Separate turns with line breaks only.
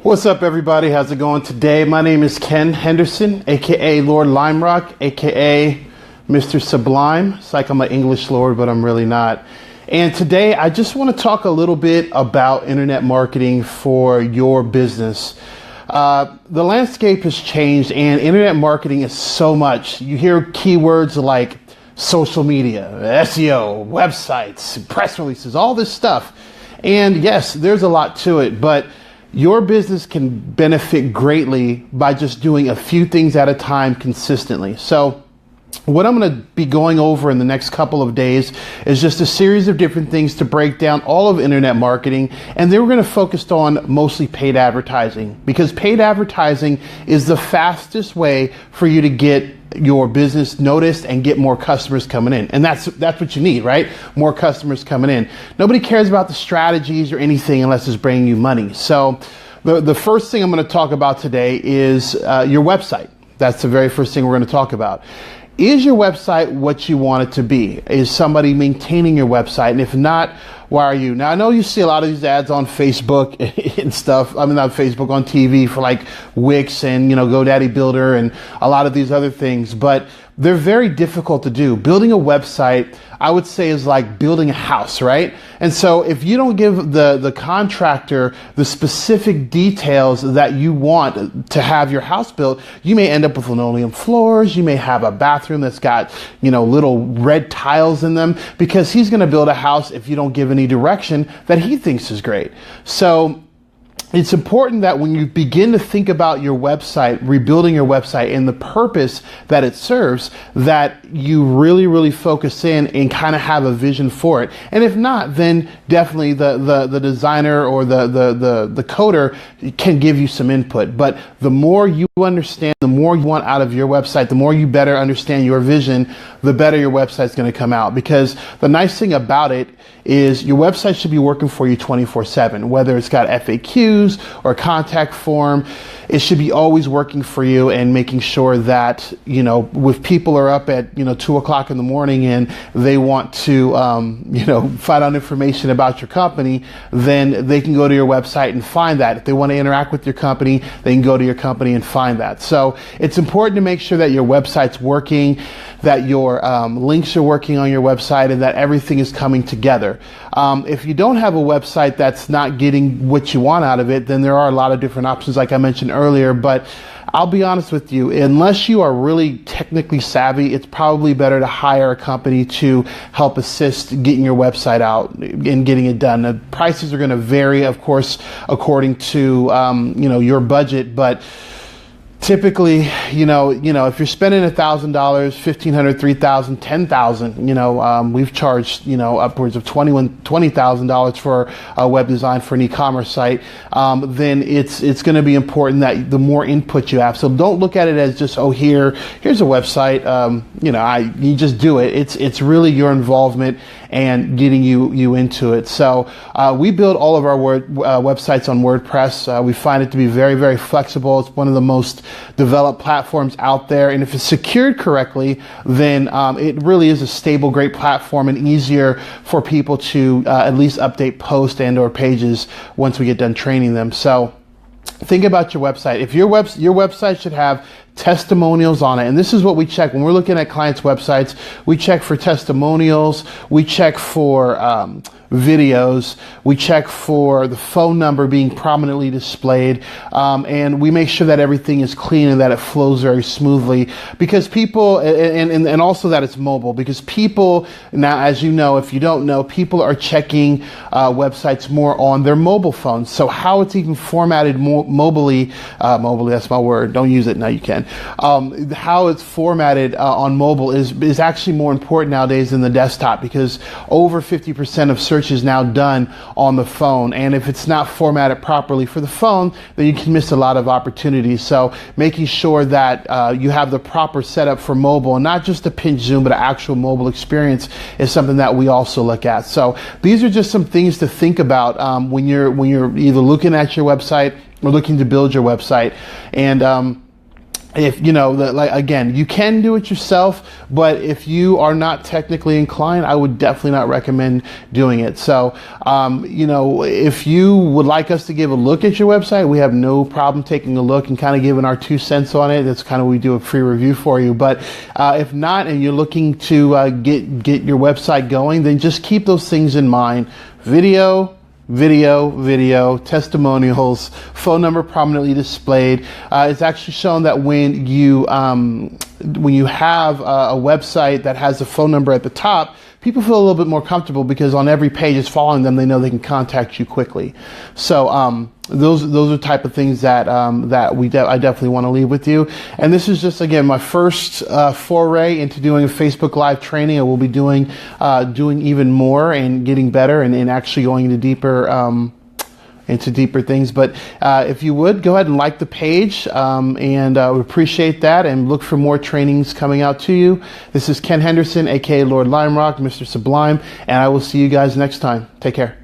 What's up, everybody? How's it going today? My name is Ken Henderson, aka Lord Limerock, aka Mr. Sublime. It's like I'm an English lord, but I'm really not. And today I just want to talk a little bit about internet marketing for your business. The landscape has changed, and internet marketing is so much. You hear keywords like social media, SEO, websites, press releases, all this stuff. And yes, there's a lot to it, but your business can benefit greatly by just doing a few things at a time consistently. So what I'm going to be going over in the next couple of days is just a series of different things to break down all of internet marketing. And then we're going to focus on mostly paid advertising, because paid advertising is the fastest way for you to get your business noticed and get more customers coming in. And that's what you need, right? More customers coming in. Nobody cares about the strategies or anything unless it's bringing you money. So the first thing I'm going to talk about today is your website. That's the very first thing we're going to talk about. Is your website what you want it to be? Is somebody maintaining your website? And if not, why are you? Now, I know you see a lot of these ads on Facebook and stuff. I mean, not Facebook, on TV for like Wix and, GoDaddy Builder and a lot of these other things, but they're very difficult to do. Building a website, I would say, is like building a house, right? And so if you don't give the contractor the specific details that you want to have your house built, you may end up with linoleum floors. You may have a bathroom that's got, little red tiles in them, because he's going to build a house if you don't give any direction that he thinks is great. So it's important that when you begin to think about your website, rebuilding your website and the purpose that it serves, that you really, really focus in and kind of have a vision for it. And if not, then definitely the designer or the coder can give you some input. But the more you understand, the more you want out of your website, the more you better understand your vision, the better your website's going to come out. Because the nice thing about it is your website should be working for you 24/7, whether it's got FAQs or a contact form. It should be always working for you and making sure that, if people are up at, 2 o'clock in the morning and they want to, find out information about your company, then they can go to your website and find that. If they want to interact with your company, they can go to your company and find that. So it's important to make sure that your website's working, that your links are working on your website, and that everything is coming together. If you don't have a website that's not getting what you want out of it, then there are a lot of different options, like I mentioned earlier. But I'll be honest with you, unless you are really technically savvy, it's probably better to hire a company to help assist getting your website out and getting it done. The prices are going to vary, of course, according to your budget, but typically, if you're spending $1,000, $1,500, $3,000, $10,000, we've charged, upwards of $20,000 for a web design for an e-commerce site, then it's going to be important that the more input you have. So don't look at it as just, here's a website, you just do it. It's really your involvement and getting you into it. So we build all of our websites on WordPress. We find it to be very, very flexible. It's one of the most developed platforms out there, and if it's secured correctly, then it really is a stable, great platform, and easier for people to at least update posts and or pages once we get done training them. So think about your website. If your website should have testimonials on it, and this is what we check when we're looking at clients' websites. We check for testimonials, we check for videos, we check for the phone number being prominently displayed, and we make sure that everything is clean and that it flows very smoothly, because people, and also that it's mobile, because people now, as you know, if you don't know, people are checking websites more on their mobile phones. So how it's even formatted mobilely, that's my word, don't use it, now you can. How it's formatted on mobile is actually more important nowadays than the desktop, because over 50% of search is now done on the phone, and if it's not formatted properly for the phone, then you can miss a lot of opportunities. So making sure that you have the proper setup for mobile, and not just a pinch zoom, but an actual mobile experience, is something that we also look at. So these are just some things to think about when you're either looking at your website or looking to build your website. And if you know that, like, again, you can do it yourself, but if you are not technically inclined, I would definitely not recommend doing it. So you know, if you would like us to give a look at your website, we have no problem taking a look and kind of giving our 2 cents on it. That's kind of, we do a free review for you. But if not, and you're looking to get your website going, then just keep those things in mind: video, testimonials, phone number prominently displayed. It's actually shown that when you have a website that has a phone number at the top, people feel a little bit more comfortable, because on every page is following them, they know they can contact you quickly. So those are the type of things that I definitely want to leave with you. And this is just, again, my first foray into doing a Facebook Live training. I will be doing even more and getting better and actually going into deeper things. But if you would, go ahead and like the page, and we appreciate that, and look for more trainings coming out to you. This is Ken Henderson, aka Lord Lime Rock, Mr. Sublime, and I will see you guys next time. Take care.